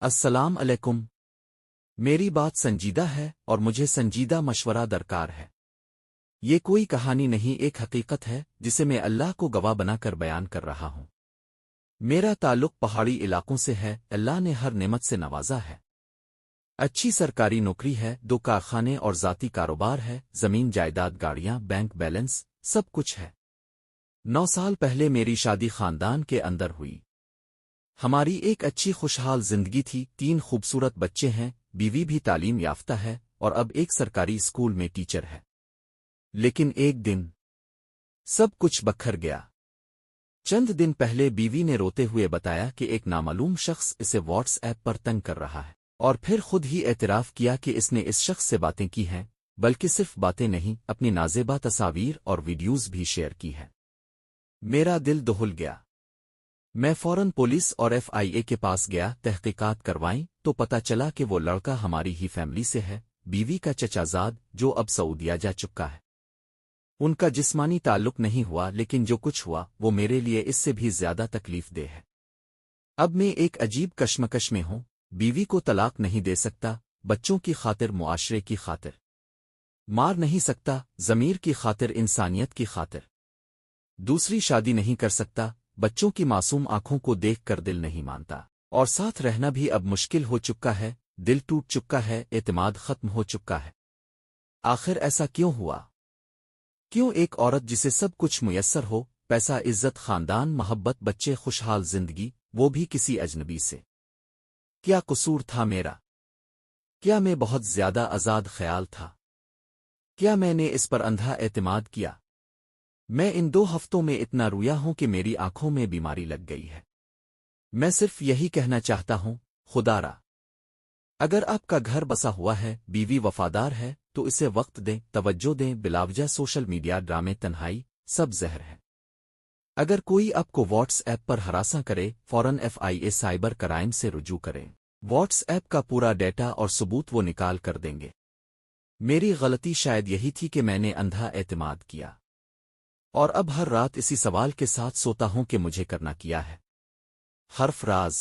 السلام علیکم۔ میری بات سنجیدہ ہے اور مجھے سنجیدہ مشورہ درکار ہے۔ یہ کوئی کہانی نہیں، ایک حقیقت ہے جسے میں اللہ کو گواہ بنا کر بیان کر رہا ہوں۔ میرا تعلق پہاڑی علاقوں سے ہے، اللہ نے ہر نعمت سے نوازا ہے۔ اچھی سرکاری نوکری ہے، 2 کارخانے اور ذاتی کاروبار ہے، زمین جائیداد، گاڑیاں، بینک بیلنس، سب کچھ ہے۔ 9 سال پہلے میری شادی خاندان کے اندر ہوئی۔ ہماری ایک اچھی خوشحال زندگی تھی، 3 خوبصورت بچے ہیں، بیوی بھی تعلیم یافتہ ہے اور اب ایک سرکاری اسکول میں ٹیچر ہے۔ لیکن ایک دن سب کچھ بکھر گیا۔ چند دن پہلے بیوی نے روتے ہوئے بتایا کہ ایک نامعلوم شخص اسے واٹس ایپ پر تنگ کر رہا ہے، اور پھر خود ہی اعتراف کیا کہ اس نے اس شخص سے باتیں کی ہیں، بلکہ صرف باتیں نہیں، اپنی نازیبا تصاویر اور ویڈیوز بھی شیئر کی ہیں۔ میرا دل دہل گیا۔ میں فوراً پولیس اور FIA کے پاس گیا، تحقیقات کروائیں تو پتہ چلا کہ وہ لڑکا ہماری ہی فیملی سے ہے، بیوی کا چچا زاد جو اب سعودیہ جا چکا ہے۔ ان کا جسمانی تعلق نہیں ہوا، لیکن جو کچھ ہوا وہ میرے لیے اس سے بھی زیادہ تکلیف دہ ہے۔ اب میں ایک عجیب کشمکش میں ہوں، بیوی کو طلاق نہیں دے سکتا، بچوں کی خاطر، معاشرے کی خاطر مار نہیں سکتا، ضمیر کی خاطر، انسانیت کی خاطر دوسری شادی نہیں کر سکتا، بچوں کی معصوم آنکھوں کو دیکھ کر دل نہیں مانتا، اور ساتھ رہنا بھی اب مشکل ہو چکا ہے، دل ٹوٹ چکا ہے، اعتماد ختم ہو چکا ہے۔ آخر ایسا کیوں ہوا؟ کیوں ایک عورت جسے سب کچھ میسر ہو، پیسہ، عزت، خاندان، محبت، بچے، خوشحال زندگی، وہ بھی کسی اجنبی سے؟ کیا قصور تھا میرا؟ کیا میں بہت زیادہ آزاد خیال تھا؟ کیا میں نے اس پر اندھا اعتماد کیا؟ میں ان 2 ہفتوں میں اتنا رویا ہوں کہ میری آنکھوں میں بیماری لگ گئی ہے۔ میں صرف یہی کہنا چاہتا ہوں، خدا را، اگر آپ کا گھر بسا ہوا ہے، بیوی وفادار ہے، تو اسے وقت دیں، توجہ دیں، بلاوجہ سوشل میڈیا، ڈرامے، تنہائی، سب زہر ہے۔ اگر کوئی آپ کو واٹس ایپ پر ہراساں کرے، فوراً FIA سائبر کرائم سے رجوع کریں۔ واٹس ایپ کا پورا ڈیٹا اور ثبوت وہ نکال کر دیں گے۔ میری غلطی شاید یہی تھی کہ میں نے اندھا اعتماد کیا، اور اب ہر رات اسی سوال کے ساتھ سوتا ہوں کہ مجھے کرنا کیا ہے۔ حرف راز